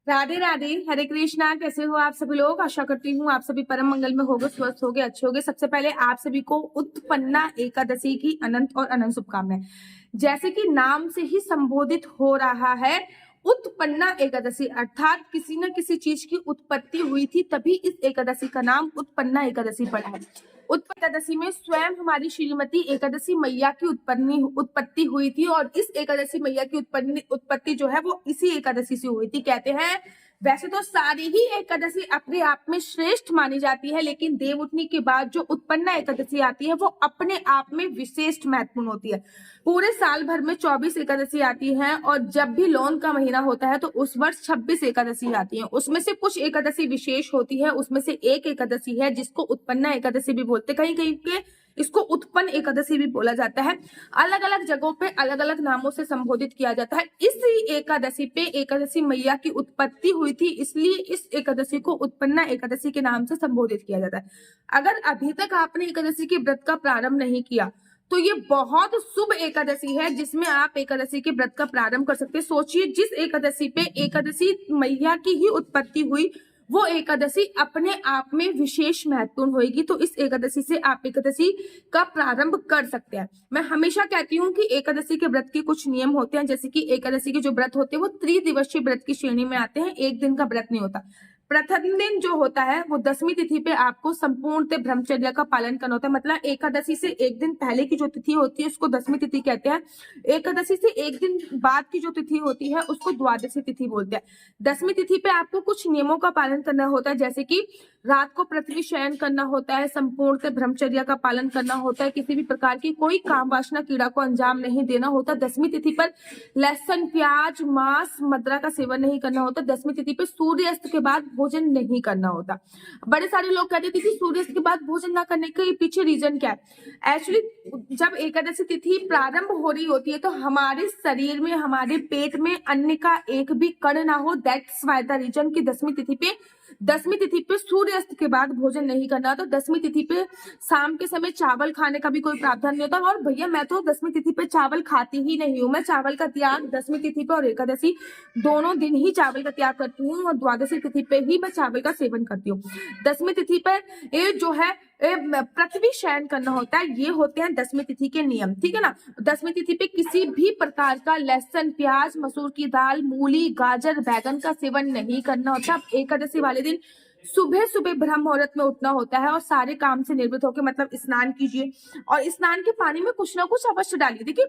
राधे राधे, हरे कृष्णा। कैसे हो आप सभी लोग? आशा करती हूँ आप सभी परम मंगल में होगे, स्वस्थ होगे, अच्छे होगे। सबसे पहले आप सभी को उत्पन्ना एकादशी की अनंत और अनंत शुभकामनाएं। जैसे कि नाम से ही संबोधित हो रहा है, उत्पन्ना एकादशी अर्थात किसी न किसी चीज की उत्पत्ति हुई थी, तभी इस एकादशी का नाम उत्पन्ना एकादशी पड़ा है। उत्पन्ना एकादशी में स्वयं हमारी श्रीमती एकादशी मैया की उत्पत्ति हुई थी और इस एकादशी मैया की उत्पत्ति जो है वो इसी एकादशी से हुई थी। कहते हैं वैसे तो सारी ही एकादशी अपने आप में श्रेष्ठ मानी जाती है, लेकिन देव उठनी के बाद जो उत्पन्ना एकादशी आती है वो अपने आप में विशेष महत्वपूर्ण होती है। पूरे साल भर में 24 एकादशी आती है और जब भी लौन का महीना होता है तो उस वर्ष 26 एकादशी आती है। उसमें से कुछ एकादशी विशेष होती है, उसमें से एक एकादशी है जिसको उत्पन्ना एकादशी भी बोलते हैं। कहीं कहीं के इसको उत्पन्न एकादशी भी बोला जाता है। अलग अलग जगहों पे अलग अलग नामों से संबोधित किया जाता है। इसी एकादशी पे एकादशी मैया की उत्पत्ति हुई थी, इसलिए इस एकादशी को उत्पन्ना एकादशी के नाम से संबोधित किया जाता है। अगर अभी तक आपने एकादशी के व्रत का प्रारंभ नहीं किया तो ये बहुत शुभ एकादशी है जिसमें आप एकादशी के व्रत का प्रारंभ कर सकते हैं। सोचिए, जिस एकादशी पे एकादशी मैया की ही उत्पत्ति हुई वो एकादशी अपने आप में विशेष महत्वपूर्ण होगी, तो इस एकादशी से आप एकादशी का प्रारंभ कर सकते हैं। मैं हमेशा कहती हूँ कि एकादशी के व्रत के कुछ नियम होते हैं, जैसे कि एकादशी के जो व्रत होते हैं वो त्रिदिवसीय व्रत की श्रेणी में आते हैं, एक दिन का व्रत नहीं होता। प्रथम दिन जो होता है वो दसवीं तिथि पे आपको संपूर्ण ब्रह्मचर्य का पालन करना होता है। मतलब एकादशी से एक दिन पहले की जो तिथि होती है उसको दसवीं तिथि कहते हैं। एकादशी से एक दिन बाद की जो तिथि होती है उसको द्वादशी तिथि बोलते हैं। दसवीं तिथि पे आपको कुछ नियमों का पालन करना होता है, जैसे कि रात को पृथ्वी शयन करना होता है, संपूर्ण ब्रह्मचर्य का पालन करना होता है, किसी भी प्रकार की कोई काम वासना कीड़ा को अंजाम नहीं देना होता। दसवीं तिथि पर लहसुन, प्याज, मांस, मदिरा का सेवन नहीं करना होता। दसवीं तिथि पे सूर्यास्त के बाद भोजन नहीं करना होता। बड़े सारे लोग कहते थे कि सूर्यास्त के बाद भोजन ना करने के पीछे रीजन क्या है। एक्चुअली जब एकादशी तिथि प्रारंभ हो रही होती है तो हमारे शरीर में, हमारे पेट में अन्न का एक भी कण ना हो। दैट्स व्हाई द रीजन की दसवीं तिथि पे सूर्यास्त के बाद भोजन नहीं करना। तो दसवीं तिथि पे शाम के समय चावल खाने का भी कोई प्रावधान नहीं होता। और भैया मैं तो दसवीं तिथि पे चावल खाती ही नहीं हूँ। मैं चावल का त्याग दसवीं तिथि पे और एकादशी दोनों दिन ही चावल का त्याग करती हूँ और द्वादशी तिथि पे ही मैं चावल का सेवन करती हूँ। दसवीं तिथि पर ये जो है पृथ्वी शयन करना होता है। ये होते हैं दसवीं तिथि के नियम, ठीक है ना। दसवीं तिथि पे किसी भी प्रकार का लहसुन, प्याज, मसूर की दाल, मूली, गाजर, बैगन का सेवन नहीं करना होता। एकादशी वाले दिन सुबह सुबह ब्रह्म मुहूर्त में उठना होता है और सारे काम से निवृत्त होकर मतलब स्नान कीजिए और स्नान के पानी में कुछ ना कुछ अवश्य डालिए। देखिए,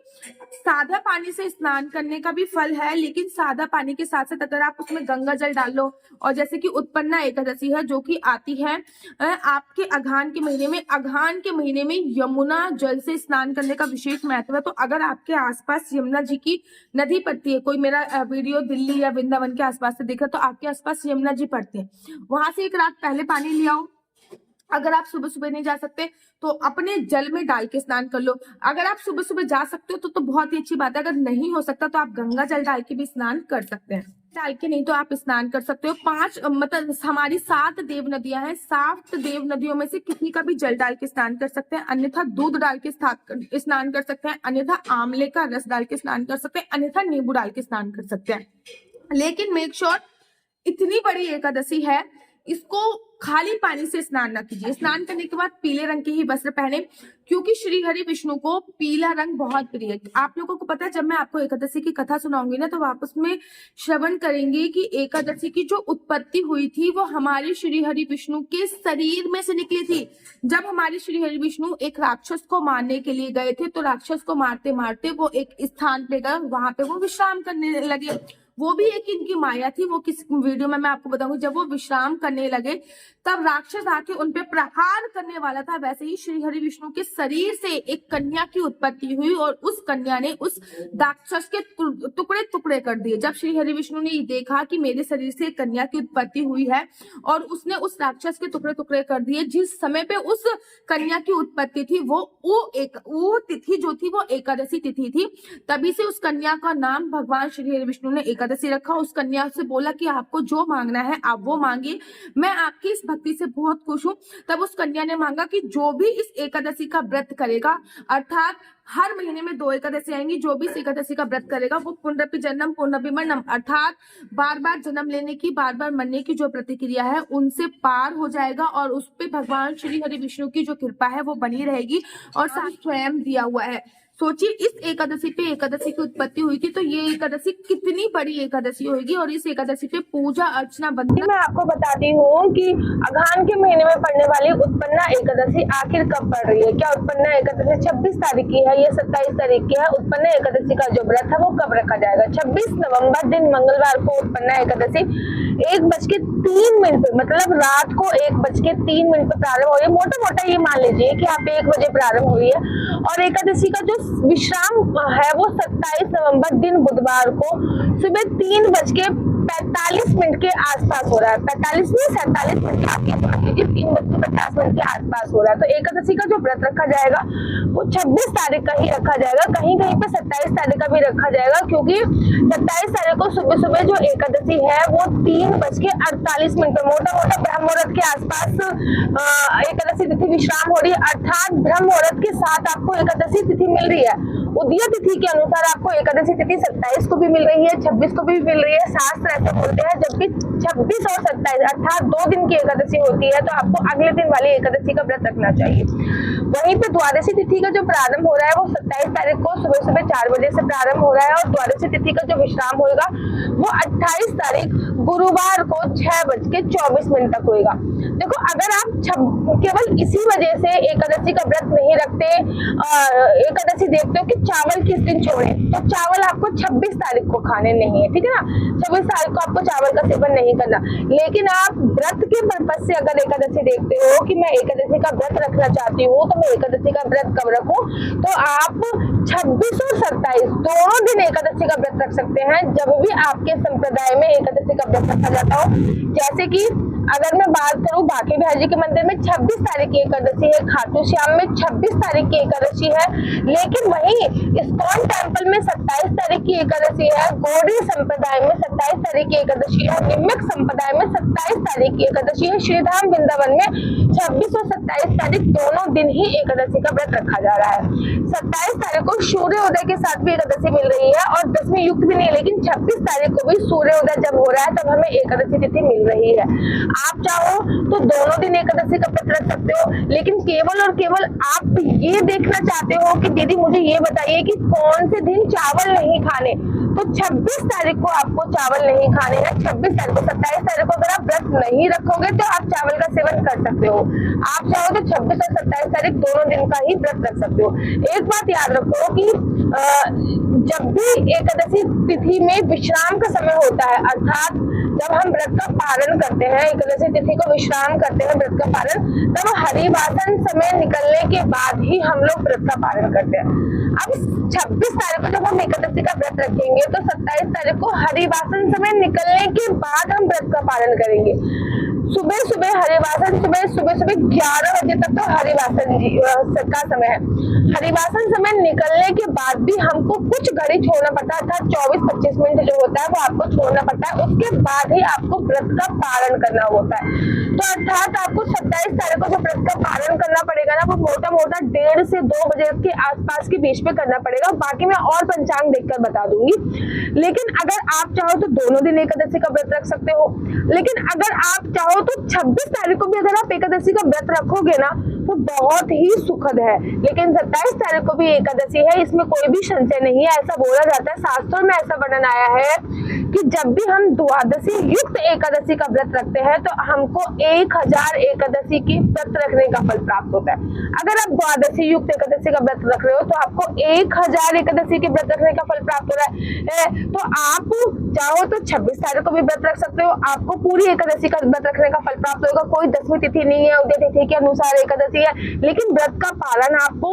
सादा पानी से स्नान करने का भी फल है, लेकिन सादा पानी के साथ साथ अगर आप उसमें गंगा जल डाल लो, और जैसे कि उत्पन्ना एकादशी है जो कि आती है आपके अघान के महीने में, अघान के महीने में यमुना जल से स्नान करने का विशेष महत्व है। तो अगर आपके आसपास यमुना जी की नदी पड़ती है, कोई मेरा वीडियो दिल्ली या वृंदावन के आसपास से देख रहा, तो आपके आसपास यमुना जी पड़ती है, वहां से एक रात पहले पानी ले आओ। अगर आप सुबह सुबह नहीं जा सकते तो अपने जल में डाल के स्नान कर लो। अगर आप सुबह सुबह जा सकते हो तो बहुत ही अच्छी बात है। अगर नहीं हो सकता तो आप गंगा जल डाल के भी स्नान कर सकते हैं। डाल के नहीं तो आप स्नान कर सकते हो। मतलब हमारी 7 देव नदियां हैं, 7 देव नदियों में से किसी का भी जल डाल के स्नान कर सकते हैं। अन्यथा दूध डाल के स्नान कर सकते हैं, अन्यथा आंवले का रस डाल के स्नान कर सकते हैं, अन्यथा नींबू डाल के स्नान कर सकते हैं। लेकिन मेक श्योर, इतनी बड़ी एकादशी है, इसको खाली पानी से स्नान ना कीजिए। स्नान करने के बाद पीले रंग के ही वस्त्र पहने, क्योंकि श्री हरि विष्णु को पीला रंग बहुत प्रिय है। आप लोगों को पता है, जब मैं आपको एकादशी की कथा सुनाऊंगी ना तो आप उसमें श्रवण करेंगे कि एकादशी की जो उत्पत्ति हुई थी वो हमारे श्री हरि विष्णु के शरीर में से निकली थी। जब हमारे श्री हरि विष्णु एक राक्षस को मारने के लिए गए थे तो राक्षस को मारते मारते वो एक स्थान पे गए, वहां पे वो विश्राम करने लगे। वो भी एक इनकी माया थी। वो किस वीडियो में मैं आपको बताऊंगी। जब वो विश्राम करने लगे तब राक्षस आके उनपे प्रहार करने वाला था। वैसे ही श्री हरि विष्णु के शरीर से एक कन्या की उत्पत्ति हुई और उस कन्या ने उस राक्षस के टुकड़े टुकड़े कर दिए। जब श्री हरि विष्णु ने देखा कि मेरे शरीर से एक कन्या की उत्पत्ति हुई है और उसने उस राक्षस के टुकड़े टुकड़े कर दिए, जिस समय पे उस कन्या की उत्पत्ति थी वो तिथि जो थी वो एकादशी तिथि थी। तभी से उस कन्या का नाम भगवान श्री हरि विष्णु ने एकादशी एकादशी रखा, उस कन्या से बोला कि आपको जो मांगना है आप वो मांगिए, मैं आपकी इस भक्ति से बहुत खुश हूँ। तब उस कन्या ने मांगा कि जो भी इस एकादशी का व्रत करेगा, अर्थात हर महीने में 2 एकादशी आएंगी, जो भी इस एकादशी का व्रत करेगा वो पुनरपि जन्म पुनरपि मरणम, अर्थात बार बार जन्म लेने की, बार बार मरने की जो प्रतिक्रिया है उनसे पार हो जाएगा और उस पे भगवान श्री हरि विष्णु की जो कृपा है वो बनी रहेगी और स्वयं दिया हुआ है। सोचिए इस एकादशी पे एकादशी की उत्पत्ति हुई थी, तो ये एकादशी कितनी बड़ी एकादशी होगी और इस एकादशी पे पूजा अर्चना बनती। मैं आपको बताती हूँ कि अघान के महीने में पड़ने वाली उत्पन्ना एकादशी आखिर कब पड़ रही है। क्या उत्पन्ना एकादशी 26 तारीख की है या 27 तारीख की है? उत्पन्ना एकादशी का जो व्रत है वो कब रखा जाएगा? 26 नवंबर दिन मंगलवार को उत्पन्ना एकादशी 1:03 पे, मतलब रात को 1:03 पे प्रारंभ हो रही है। मोटा मोटा ये मान लीजिए कि आप 1 बजे प्रारंभ हुई है और एकादशी का जो विश्राम है वो 27 नवंबर दिन बुधवार को सुबह 3:45 के आसपास हो रहा है। 45 नहीं 47 मिनट के आसपास, 3:50 के आसपास हो रहा है। तो एकादशी का जो व्रत रखा जाएगा वो 26 तारीख का ही रखा जाएगा, कहीं कहीं पे 27 तारीख का भी रखा जाएगा, क्योंकि 27 तारीख को सुबह सुबह जो एकादशी है वो 3:48 पे मोटा मोटा ब्रह्म मुहूर्त के आसपास एकादशी तिथि विश्राम हो रही है, अर्थात ब्रह्म मुहूर्त के साथ आपको एकादशी तिथि मिल रही है। उदय तिथि के अनुसार आपको एकादशी तिथि 27 को भी मिल रही है, 26 को भी मिल रही है, शास्त्र ऐसे बोलते हैं। जबकि 26 और 27 अर्थात 2 दिन की एकादशी होती है, तो आपको अगले दिन वाली एकादशी का व्रत रखना चाहिए। वहीं पे द्वादशी तिथि का जो प्रारंभ हो रहा है वो 27 तारीख को सुबह सुबह 4 बजे से प्रारंभ हो रहा है और द्वादशी तिथि का जो विश्राम होगा वो 28 तारीख गुरुवार को 6:24 तक होगा। देखो, अगर आप केवल इसी वजह से एकादशी का व्रत नहीं रखते, एकादशी देखते हो कि चावल किस दिन छोड़े, तो चावल आपको 26 तारीख को खाने नहीं है, ठीक है ना। 26 तारीख को आपको चावल का सेवन नहीं करना। लेकिन आप व्रत के पर्पज से अगर एकादशी देखते हो कि मैं एकादशी का व्रत रखना चाहती हूँ, तो मैं एकादशी का व्रत कब रखूं, तो आप 26 और 27 दोनों दिन एकादशी का व्रत रख सकते हैं, जब भी आपके संप्रदाय में एकादशी का व्रत रखा जाता हो। जैसे कि अगर मैं बात करूं बांके बिहारी जी के मंदिर में 26 तारीख की एकादशी है, खाटू श्याम में 26 तारीख की एकादशी है, लेकिन वहीं इस्कॉन टेम्पल में 27 तारीख की एकादशी है, गौड़ी संप्रदाय में 27 तारीख की एकादशी है, निम्नक संप्रदाय में 27 तारीख की एकादशी है, श्रीधाम वृंदावन में 26 और 27 तारीख दोनों दिन ही एकादशी का व्रत रखा जा रहा है। 27 तारीख को सूर्योदय के साथ भी एकादशी मिल रही है और 10वीं युक्त भी नहीं, लेकिन 26 तारीख को भी सूर्योदय जब हो रहा है तब हमें एकादशी तिथि मिल रही है। आप चाहो तो दोनों दिन एकादशी का व्रत रख सकते हो, लेकिन केवल और केवल आप ये देखना चाहते हो कि दीदी मुझे ये बताइए कि कौन से दिन चावल नहीं खाने, तो 26 तारीख को आपको चावल नहीं खाने हैं। 26 तारीख को 27 तारीख को अगर आप व्रत नहीं रखोगे तो आप चावल का सेवन कर सकते हो। आप चाहो तो 26 और 27 तारीख दोनों दिन का ही व्रत रख सकते हो। एक बात याद रखो कि जब भी एकादशी तिथि में विश्राम का समय होता है, अर्थात जब हम व्रत का पालन करते हैं, एकादशी तिथि को विश्राम करते हैं व्रत का पालन, तब हरिवासन समय निकलने के बाद ही हम लोग व्रत का पालन करते हैं। अब 26 तारीख को जब हम एकादशी का व्रत रखेंगे तो 27 तारीख को हरिवासन समय निकलने के बाद हम व्रत का पालन करेंगे। सुबह सुबह हरिवासन सुबह 11 बजे तक तो हरिवासन का समय है। हरिवासन समय निकलने के बाद भी हमको कुछ घड़ी छोड़ना पड़ता है, अर्थात 24-25 मिनट जो होता है वो आपको छोड़ना पड़ता है, उसके बाद ही आपको व्रत का पालन करना होता है। तो अर्थात आपको 27 तारीख को जो व्रत का पालन करना पड़ेगा ना, वो मोटा मोटा 1:30 से 2 बजे के आसपास के बीच में करना पड़ेगा। बाकी मैं और पंचांग देखकर बता दूंगी। लेकिन अगर आप चाहो तो दोनों दिन एकादशी का व्रत रख सकते हो, लेकिन अगर आप चाहो तो 26 तारीख को भी अगर आप एकादशी का व्रत रखोगे ना तो बहुत ही सुखद है। लेकिन 27 तारीख को भी एकादशी है, इसमें कोई भी संशय नहीं है। ऐसा बोला जाता है, शास्त्रों में ऐसा वर्णन आया है कि जब भी हम द्वादशी युक्त एकादशी का व्रत रखते हैं तो हमको 1000 एकादशी की व्रत रखने का फल प्राप्त होता है। अगर आप द्वादशी युक्त एकादशी का व्रत रख रहे हो तो आपको 1000 एकादशी के व्रत रखने का फल प्राप्त हो रहा है। तो आप चाहो तो 26 तारीख को भी व्रत रख सकते हो, आपको पूरी एकादशी का व्रत रखने का फल प्राप्त होगा। कोई 10वीं तिथि नहीं है, उदय तिथि के अनुसार एकादशी है, लेकिन व्रत का पालन आपको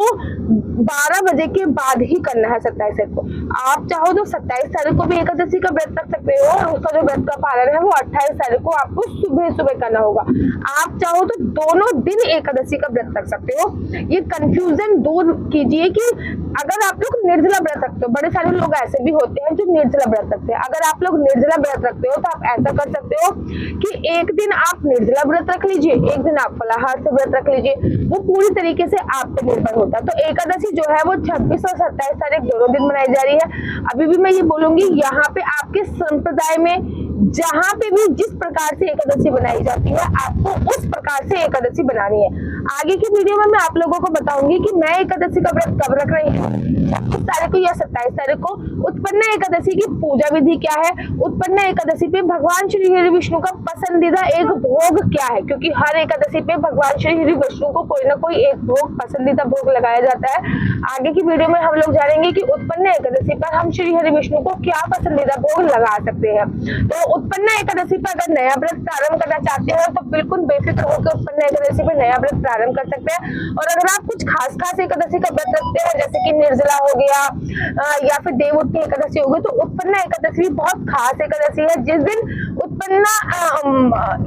12 बजे के बाद ही करना है 27 तारीख को। आप चाहो तो 27 तारीख को भी एकादशी का व्रत रख सकते हो, और उसका जो व्रत का पालन है वो 28 तारीख को आपको सुबह सुबह करना होगा। आप चाहो तो दोनों दिन एकादशी का व्रत रख सकते हो। ये कंफ्यूजन दूर कीजिए कि अगर आप लोग निर्जला व्रत रखते हो, बड़े सारे लोग ऐसे भी होते हैं जो निर्जला व्रत रखते हैं। अगर आप लोग निर्जला व्रत रखते हो तो आप ऐसा कर सकते हो कि एक दिन आप निर्जला व्रत रख लीजिए, एक दिन आप फलाहार से व्रत रख लीजिए, वो पूरी तरीके से आप पे निर्भर होता है। तो एकादशी जो है वो 26 और 27 तारीख दोनों दिन मनाई जा रही है। अभी भी मैं ये बोलूंगी, यहाँ पे आपके संप्रदाय में जहां पे भी जिस प्रकार से एकादशी बनाई जाती है आपको उस प्रकार से एकादशी बनानी है। आगे की वीडियो में मैं आप लोगों को बताऊंगी कि मैं एकादशी का व्रत कब रख रही हूँ, 26 तारीख को या 27 तारीख को। उत्पन्ना एकादशी की पूजा विधि क्या है, उत्पन्ना एकादशी पे भगवान श्री हरि विष्णु का पसंदीदा एक भोग क्या है, क्योंकि हर एकादशी पे भगवान श्री हरि विष्णु को कोई ना कोई एक भोग, पसंदीदा भोग लगाया जाता है। आगे की वीडियो में हम लोग जानेंगे कि उत्पन्ना एकादशी पर हम श्री हरि विष्णु को क्या पसंदीदा भोग लगा सकते हैं। तो उत्पन्ना एकादशी पर अगर नया व्रत प्रारंभ करना चाहते हैं तो बिल्कुल बेफिक्र होकर उत्पन्ना एकादशी पर नया व्रत प्रारंभ कर सकते हैं। और अगर आप कुछ खास एकादशी का व्रत रखते हैं, जैसे कि निर्जला हो गया या फिर देवउठनी एकादशी हो गई, तो उत्पन्ना एकादशी भी बहुत खास एकादशी है। जिस दिन उत्पन्ना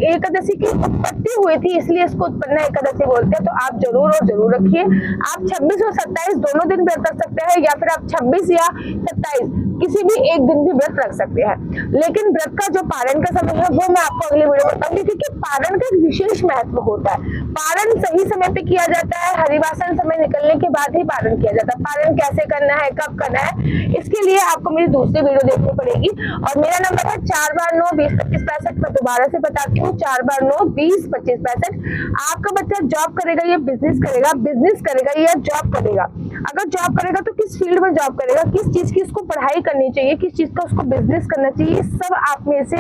एकादशी की उत्पत्ति हुई थी, इसलिए इसको उत्पन्ना एकादशी बोलते हैं। तो आप जरूर और जरूर रखिए। आप 26 और 27 दोनों दिन व्रत रख सकते हैं, या फिर आप 26 या 27 किसी भी एक दिन भी व्रत रख सकते हैं। लेकिन व्रत का जो पारण का समय है वो मैं आपको अगले वीडियो में बताऊंगी, क्योंकि पारण का एक विशेष महत्व होता है। पारण सही समय पे किया जाता है, हरिवासन समय निकलने के बाद ही पारण किया जाता है। पारण कैसे करना है, कब करना है, इसके लिए आपको मेरी दूसरी वीडियो देखनी पड़ेगी। और मेरा नंबर है 429202565। मैं दोबारा से बताती हूँ, 429202565। आपका बच्चा जॉब करेगा या बिजनेस करेगा, बिजनेस करेगा या जॉब करेगा। अगर जॉब करेगा तो किस फील्ड में जॉब करेगा, किस चीज की उसको पढ़ाई करनी चाहिए, किस चीज का उसको बिजनेस करना चाहिए, सब आप में से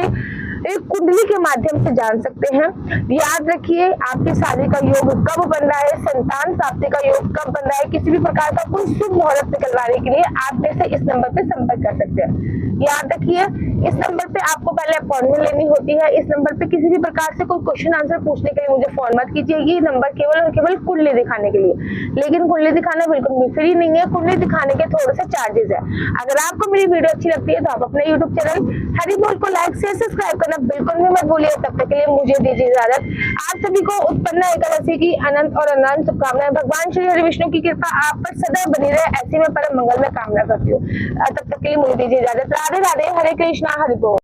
एक कुंडली के माध्यम से जान सकते हैं। याद रखिए, आपकी शादी का योग कब बन रहा है, संतान प्राप्ति का योग कब बन रहा है, किसी भी प्रकार का कोई शुभ मुहूर्त निकलवाने के लिए आप में से इस नंबर पे संपर्क कर सकते हैं। याद रखिए, इस नंबर पे आपको पहले अपॉइंटमेंट लेनी होती है। इस नंबर पे किसी भी प्रकार से कोई क्वेश्चन आंसर पूछने के लिए मुझे फोन मत कीजिए। ये नंबर केवल और केवल कुंडली दिखाने के लिए, लेकिन कुंडली दिखाना बिल्कुल भी फ्री नहीं है। कुंडली दिखाने के थोड़े से चार्जेस है। अगर आपको मेरी वीडियो अच्छी लगती है तो आप अपने यूट्यूब चैनल हरि बोल को लाइक शेयर सब्सक्राइब करना बिल्कुल भी मत भूलिए। तब तक के लिए मुझे दीजिए इजाजत। आप सभी को उत्पन्ना एकादशी की अनंत और अनंत शुभकामनाएं। भगवान श्री हरि विष्णु की कृपा आप पर सदैव बनी रहे, ऐसी मैं परम मंगल में कामना करती हूँ। तब तक के लिए मुझे दीजिए इजाजत। राधे राधे, हरे कृष्णा, हरि बोल।